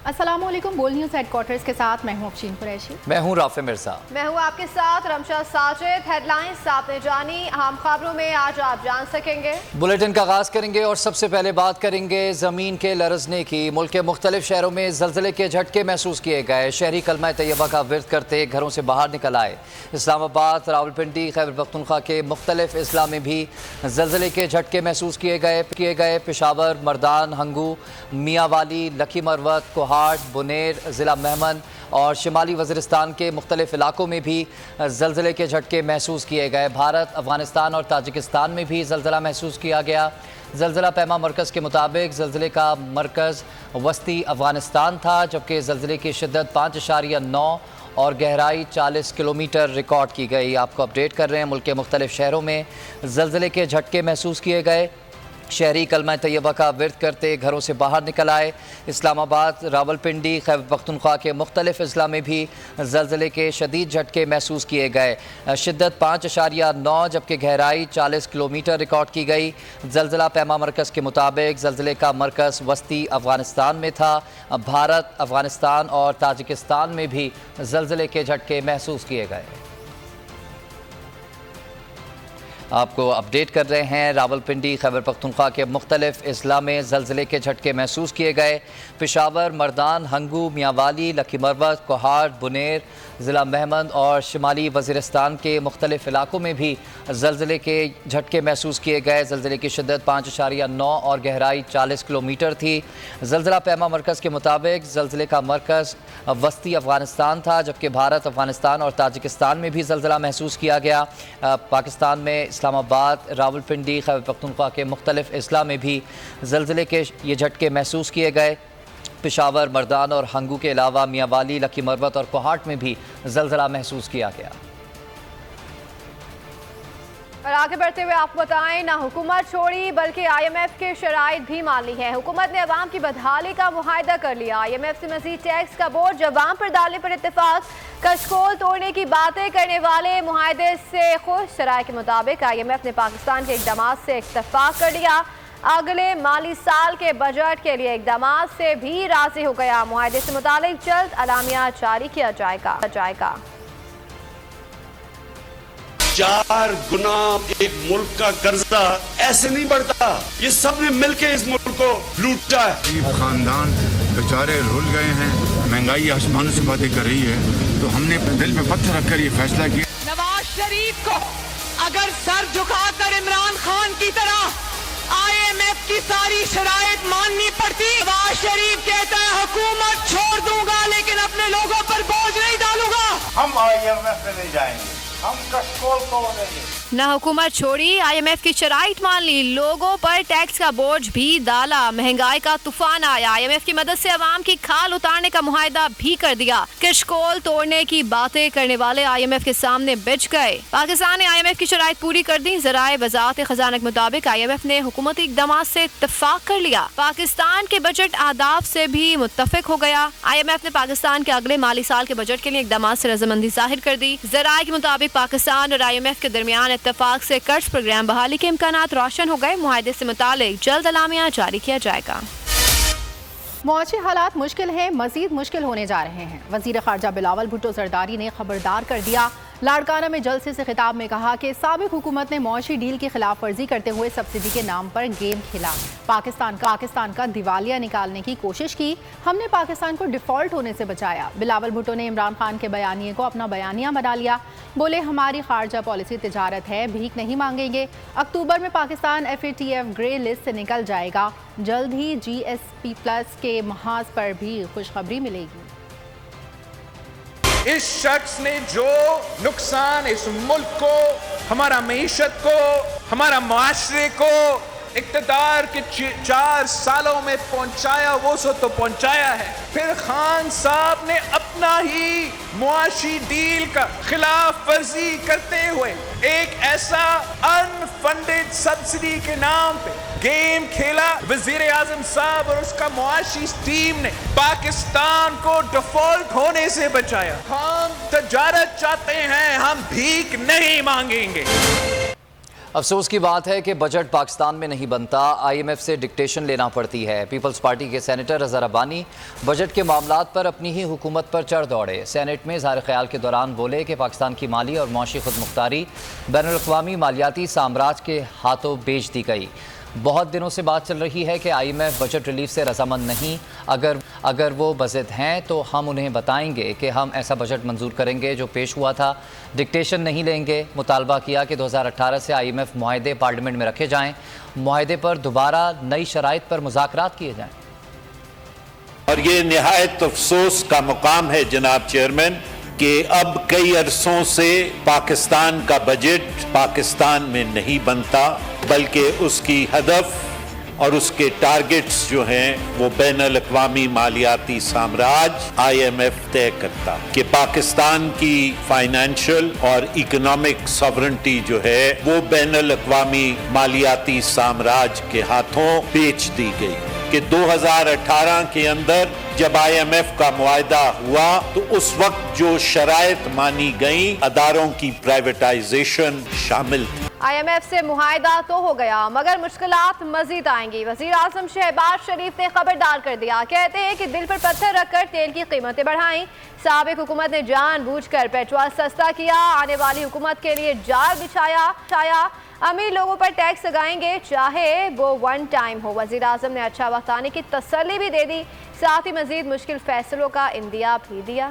अस्सलाम वालेकुम। बोल न्यूज़ हेडक्वार्टर्स के साथ मैं हूं अफशीन कुरैशी। मैं हूं राफे मिर्जा। मैं हूं आपके साथ रमशा साजिद। हेडलाइंस आपने जानी, अहम खबरों में आज आप जान सकेंगे। बुलेटिन का आगाज करेंगे और सबसे पहले बात करेंगे ज़मीन के लरजने की। मुल्क के मुख्तलिफ शहरों में ज़लज़ले के झटके महसूस किए गए। शहरी कलमा तैयबा का विर्द करते घरों से बाहर निकल आए। इस्लामाबाद, रावलपिंडी, खैबर पख्तूनख्वा के मुख्तलिफ अजला में भी ज़लज़ले के झटके महसूस किए गए। पेशावर, मर्दान, हंगू, मियांवाली, लकी मरवत, कोहाट, बुनेर, ज़िला मेहमन और शिमाली वज़ीरिस्तान के मुख्तलिफ इलाकों में भी ज़लज़ले के झटके महसूस किए गए। भारत, अफ़गानिस्तान और ताजिकिस्तान में भी ज़लज़ला महसूस किया गया। ज़लज़ला पैमा मरकज़ के मुताबिक ज़लज़ले का मरकज़ वस्ती अफ़गानिस्तान था, जबकि ज़लज़ले की शिद्दत 5.9 और गहराई 40 किलोमीटर रिकॉर्ड की गई। आपको अपडेट कर रहे हैं, मुल्क के मुख्तलिफ शहरों में ज़लज़ले के झटके महसूस किए गए। शहरी कलमा तैयबा का विर्द करते घरों से बाहर निकल आए। इस्लामाबाद, रावलपिंडी, खैबर पख्तूनख्वा के मुख्तलिफ अजला में भी ज़लज़ले के शदीद झटके महसूस किए गए। शिद्दत 5.9 जबकि गहराई 40 किलोमीटर रिकॉर्ड की गई। ज़लज़ला पैमा मरकज़ के मुताबिक ज़लज़ले का मरकज़ वस्ती अफ़गानिस्तान में था। भारत, अफ़गानिस्तान और ताजिकिस्तान में भी ज़लज़ले के झटके महसूस किए गए। आपको अपडेट कर रहे हैं, रावलपिंडी, खैबर पख्तूनख्वा के मुख्तलिफ अजला में ज़लज़ले के झटके महसूस किए गए। पेशावर, मर्दान, हंगू, मियांवाली, लकी मरवत, कोहाट, बुनेर, ज़िला मेहमन और शिमाली वज़ीरिस्तान के मुख्तलिफ इलाकों में भी ज़लज़ले के झटके महसूस किए गए। ज़लज़ले की शिद्दत 5.9 और गहराई 40 किलोमीटर थी। ज़लज़ला पैमा मरकज़ के मुताबिक ज़लज़ले का मरकज़ वस्ती अफ़गानिस्तान था, जबकि भारत, अफ़गानिस्तान और ताजिकिस्तान में भी ज़लज़ला महसूस किया गया। पाकिस्तान में इस्लामाबाद, रावलपिंडी, खैबर पख्तूनख्वा के मुख्तलिफ अजला में भी ज़लज़ले के ये झटके महसूस किए गए। पेशावर, मर्दान और हंगू के अलावा मियांवाली, लकी मरवत और कोहाट में भी ज़लज़ला महसूस किया गया। और आगे बढ़ते हुए आपको बताएं, ना हुकूमत छोड़ी बल्कि IMF के शराइत भी मान ली है। हुकूमत ने अवाम की बदहाली का मुआहदा कर लिया। IMF से मज़ीद टैक्स का बोझ अवाम पर डालने पर इत्तेफाक। कशकोल तोड़ने की बातें करने वाले मुआहदे से खुश। शराइत के मुताबिक IMF ने पाकिस्तान के इक़दाम से इत्तेफाक कर लिया। अगले माली साल के बजट के लिए इक़दाम से भी राज़ी हो गया। मुआहदे से मुतालिक जल्द अलामिया जारी किया जाएगा। 4 गुना एक मुल्क का कर्जा ऐसे नहीं बढ़ता। ये सब ने मिलकर इस मुल्क को लूटा है। खानदान बेचारे रुल गए हैं, महंगाई आसमानों से बातें कर रही है, तो हमने दिल में पत्थर रखकर ये फैसला किया। नवाज शरीफ को अगर सर झुकाकर इमरान खान की तरह IMF की सारी शराइत माननी पड़ती, नवाज शरीफ कहता है हुकूमत छोड़ दूंगा लेकिन अपने लोगों पर बोझ नहीं डालूंगा। हम IMF में नहीं जाएंगे, हम कशकोल तोड़ेंगे। ना हुकूमत छोड़ी, IMF की शराइत मान ली, लोगों पर टैक्स का बोझ भी डाला, महंगाई का तूफान आया। IMF की मदद से अवाम की खाल उतारने का मुआहदा भी कर दिया। कशकोल तोड़ने की बातें करने वाले IMF के सामने बिछ गए। पाकिस्तान ने IMF की शराइत पूरी कर दी। ज़राए वज़ारत ख़ज़ाना के मुताबिक IMF ने हुकूमती इक़दाम से इत्तफाक कर लिया। पाकिस्तान के बजट अहदाफ से भी मुत्तफिक हो गया। IMF ने पाकिस्तान के अगले माली साल के बजट के लिए इक़दाम से रज़ामंदी ज़ाहिर कर दी। ज़राए के मुताबिक पाकिस्तान और IMF के दरमियान इत्तफाक से कर्ज प्रोग्राम बहाली के इम्कानात रोशन हो गए। मुआहदे से मुतालिक जल्द अलामिया जारी किया जाएगा। मुआशी हालात मुश्किल हैं, मजीद मुश्किल होने जा रहे हैं। वज़ीर ख़ारजा बिलावल भुट्टो ज़रदारी ने खबरदार कर दिया। लाड़काना में जलसे से खिताब में कहा कि साबिक़ हुकूमत ने मुआशी डील की खिलाफ वर्जी करते हुए सब्सिडी के नाम पर गेम खेला, पाकिस्तान का दिवालिया निकालने की कोशिश की। हमने पाकिस्तान को डिफ़ॉल्ट होने से बचाया। बिलावल भुट्टो ने इमरान खान के बयानिए को अपना बयानिया बना लिया। बोले, हमारी खारजा पॉलिसी तिजारत है, भीख नहीं मांगेंगे। अक्टूबर में पाकिस्तान FATF ग्रे लिस्ट से निकल जाएगा। जल्द ही GSP+ के महाज पर भी खुशखबरी मिलेगी। इस शख्स ने जो नुकसान इस मुल्क को, हमारा मईशत को, हमारा मुआशरे को इक़्तिदार के 4 सालों में पहुंचाया, वो सो तो पहुंचाया है। फिर खान साहब ने अपना ही मुआशी डील का खिलाफ वर्जी करते हुए एक ऐसा अनफंडेड सब्सिडी के नाम पे गेम खेला। वजीर आजम साहब और उसका मुआशी टीम ने पाकिस्तान को डिफॉल्ट होने से बचाया। हम तजारत चाहते हैं, हम भीख नहीं मांगेंगे। افسوس کی بات ہے کہ بجٹ پاکستان میں نہیں بنتا، IMF سے ڈکٹیشن لینا پڑتی ہے۔ پیپلز پارٹی کے سینیٹر اظہر ربانی بجٹ کے معاملات پر اپنی ہی حکومت پر چڑھ دوڑے۔ سینیٹ میں اظہار خیال کے دوران بولے کہ پاکستان کی مالی اور معاشی خود مختاری بین الاقوامی مالیاتی سامراج کے ہاتھوں بیچ دی گئی۔ بہت دنوں سے بات چل رہی ہے کہ IMF بجٹ ریلیف سے رضامند نہیں، اگر وہ بضد ہیں تو ہم انہیں بتائیں گے کہ ہم ایسا بجٹ منظور کریں گے جو پیش ہوا تھا، ڈکٹیشن نہیں لیں گے۔ مطالبہ کیا کہ 2018 سے IMF معاہدے پارلیمنٹ میں رکھے جائیں، معاہدے پر دوبارہ نئی شرائط پر مذاکرات کیے جائیں۔ اور یہ نہایت افسوس کا مقام ہے جناب چیئرمین کہ اب کئی عرصوں سے پاکستان کا بجٹ پاکستان میں نہیں بنتا، بلکہ اس کی ہدف اور اس کے ٹارگٹس جو ہیں وہ بین الاقوامی مالیاتی سامراج IMF طے کرتا کہ پاکستان کی فائنینشل اور اکنامک ساورنٹی جو ہے وہ بین الاقوامی مالیاتی سامراج کے ہاتھوں بیچ دی گئی کہ 2018 کے اندر جب IMF کا معاہدہ ہوا تو اس وقت جو شرائط مانی گئیں اداروں کی پرائیویٹائزیشن شامل تھی۔ IMF سے معاہدہ تو ہو گیا مگر مشکلات مزید آئیں گی۔ وزیر اعظم شہباز شریف نے خبردار کر دیا، کہتے ہیں کہ دل پر پتھر رکھ کر تیل کی قیمتیں بڑھائیں۔ سابق حکومت نے جان بوجھ کر پیٹرول سستا کیا، آنے والی حکومت کے لیے جال بچھایا۔ امیر لوگوں پر ٹیکس لگائیں گے چاہے وہ ون ٹائم ہو۔ وزیر اعظم نے اچھا وقت آنے کی تسلی بھی دے دی، ساتھ ہی مزید مشکل فیصلوں کا اندیا بھی دیا۔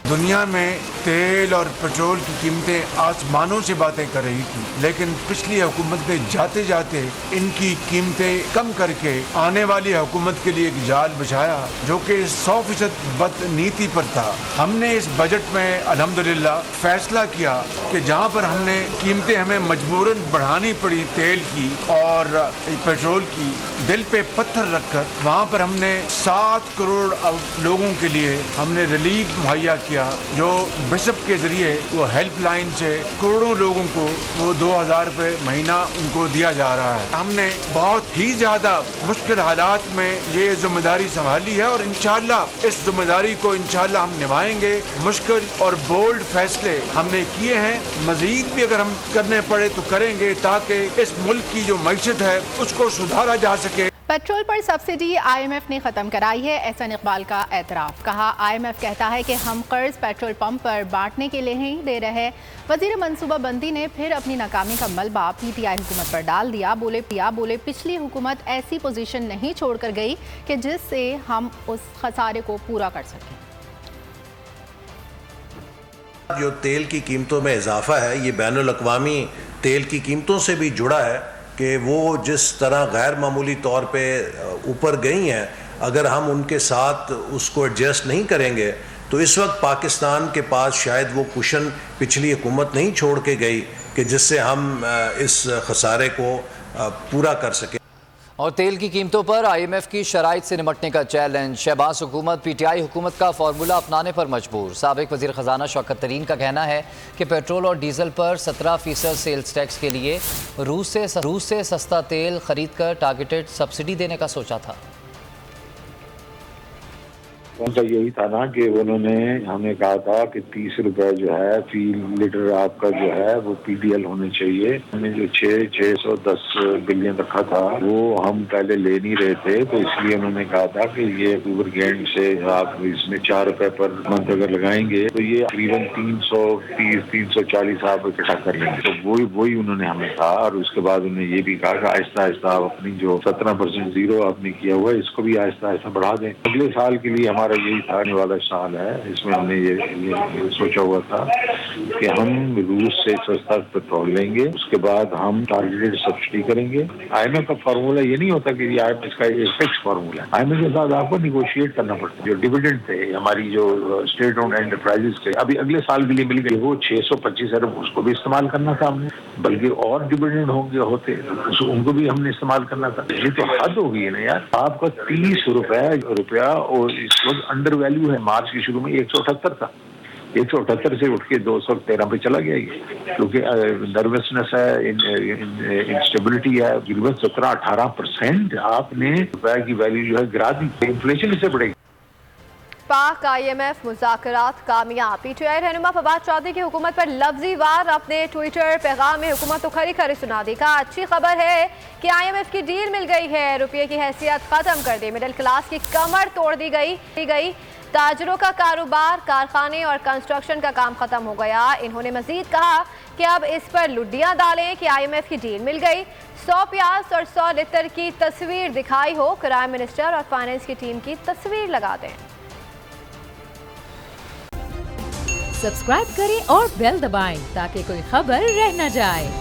دنیا میں تیل اور پیٹرول کی قیمتیں آسمانوں سے باتیں کر رہی تھی، لیکن پچھلی حکومت نے جاتے جاتے ان کی قیمتیں کم کر کے آنے والی حکومت کے لیے ایک جال بچھایا جو کہ 100% بد نیتی پر تھا۔ ہم نے اس بجٹ میں الحمدللہ فیصلہ کیا کہ جہاں پر ہم نے قیمتیں ہمیں مجبوراً بڑھانی پڑی تیل کی اور پیٹرول کی، دل پہ پتھر رکھ کر وہاں پر ہم نے 7 کروڑ لوگوں کے لیے ہم نے ریلیف مہیا کیا، جو بشپ کے ذریعے وہ ہیلپ لائن سے کروڑوں لوگوں کو وہ 2000 روپے مہینہ ان کو دیا جا رہا ہے۔ ہم نے بہت ہی زیادہ مشکل حالات میں یہ ذمہ داری سنبھالی ہے اور انشاءاللہ اس ذمہ داری کو انشاءاللہ ہم نبھائیں گے۔ مشکل اور بولڈ فیصلے ہم نے کیے ہیں، مزید بھی اگر ہم کرنے پڑے تو کریں گے تاکہ اس ملک کی جو معیشت ہے اس کو سدھارا جا سکے۔ پیٹرول پر سبسڈی IMF نے ختم کرائی ہے، احسن اقبال کا اعتراف۔ کہا IMF کہتا ہے کہ ہم قرض پیٹرول پمپ پر بانٹنے کے لیے نہیں دے رہے۔ وزیر منصوبہ بندی نے پھر اپنی ناکامی کا ملبہ PTI حکومت پر ڈال دیا۔ بولے پچھلی حکومت ایسی پوزیشن نہیں چھوڑ کر گئی کہ جس سے ہم اس خسارے کو پورا کر سکیں۔ جو تیل کی قیمتوں میں اضافہ ہے یہ بین الاقوامی تیل کی قیمتوں سے بھی جڑا ہے کہ وہ جس طرح غیر معمولی طور پہ اوپر گئی ہیں، اگر ہم ان کے ساتھ اس کو ایڈجسٹ نہیں کریں گے تو اس وقت پاکستان کے پاس شاید وہ کشن پچھلی حکومت نہیں چھوڑ کے گئی کہ جس سے ہم اس خسارے کو پورا کر سکیں۔ اور تیل کی قیمتوں پر IMF کی شرائط سے نمٹنے کا چیلنج، شہباز حکومت PTI حکومت کا فارمولہ اپنانے پر مجبور۔ سابق وزیر خزانہ شوکت ترین کا کہنا ہے کہ پیٹرول اور ڈیزل پر 17% سیلز ٹیکس کے لیے روس سے سستا تیل خرید کر ٹارگیٹڈ سبسڈی دینے کا سوچا تھا۔ ان کا یہی تھا نا کہ انہوں نے ہمیں کہا تھا کہ 30 روپے جو ہے فی لیٹر آپ کا جو ہے وہ PDL ہونے چاہیے۔ ہم نے جو 610 بلین رکھا تھا وہ ہم پہلے لے نہیں رہے تھے، تو اس لیے انہوں نے کہا تھا کہ یہ اکتوبر کے اینڈ سے آپ اس میں 4 روپے پر منتھ اگر لگائیں گے تو یہ تقریباً 330-340 آپ اکٹھا کر لیں گے۔ تو وہی انہوں نے ہمیں کہا، اور اس کے بعد انہوں نے یہ بھی کہا کہ آہستہ آہستہ آپ اپنی جو 17% زیرو آپ نے کیا ہوا ہے اس کو بھی آہستہ آہستہ بڑھا دیں۔ اگلے سال کے لیے ہمارا یہی تھا، آنے والا سال ہے، اس میں ہم نے یہ سوچا ہوا تھا کہ ہم روس سے سستا پیٹرول لیں گے، اس کے بعد ہم ٹارگیٹڈ سبسڈی کریں گے۔ IMF کا فارمولہ یہ نہیں ہوتا کہ یہ IMF کا ایک فکس فارمولہ ہے، IMF کے ساتھ آپ کو نیگوشیٹ کرنا پڑتا ہے۔ جو ڈیویڈنڈ تھے ہماری جو اسٹیٹ اونڈ انٹرپرائزز کے ابھی اگلے سال کے لیے مل گئے، وہ 625 ارب اس کو بھی استعمال کرنا تھا ہم نے، بلکہ اور ڈیویڈنڈ ہوتے ان کو بھی ہم نے استعمال کرنا تھا۔ یہ تو حد ہو گئی ہے نا یار، آپ کا 30 روپیہ اور اس وقت انڈر ویلیو ہے۔ مارچ کے شروع میں 178 تھا، 178 سے اٹھ کے 213 پہ چلا گیا یہ، کیونکہ نروسنس ہے، انسٹیبلٹی ہے۔ 17-18% آپ نے روپے کی ویلیو جو ہے گرا دی، انفلیشن اس سے بڑھے گی۔ पाक IMF मुज़ाकरात कामयाब। PTI रहनुमा फवाद चौधरी की हुकूमत पर लफ्जी वार अपने ट्विटर पैगाम में हुकूमत तो खरी खरी सुना दी। कहा अच्छी खबर है कि IMF की डील मिल गई है, रुपये की हैसियत ख़त्म कर दी, मिडिल क्लास की कमर तोड़ दी गई, ताजरों का कारोबार, कारखाने और कंस्ट्रक्शन का काम ख़त्म हो गया। इन्होंने मजीद कहा कि अब इस पर लुड्डियाँ डालें कि IMF की डील मिल गई। 100 प्याज और 100 लीटर की तस्वीर दिखाई हो, प्राइम मिनिस्टर और फाइनेंस की टीम की तस्वीर लगा दें। सब्सक्राइब करें और बेल दबाएं ताकि कोई खबर रह न जाए।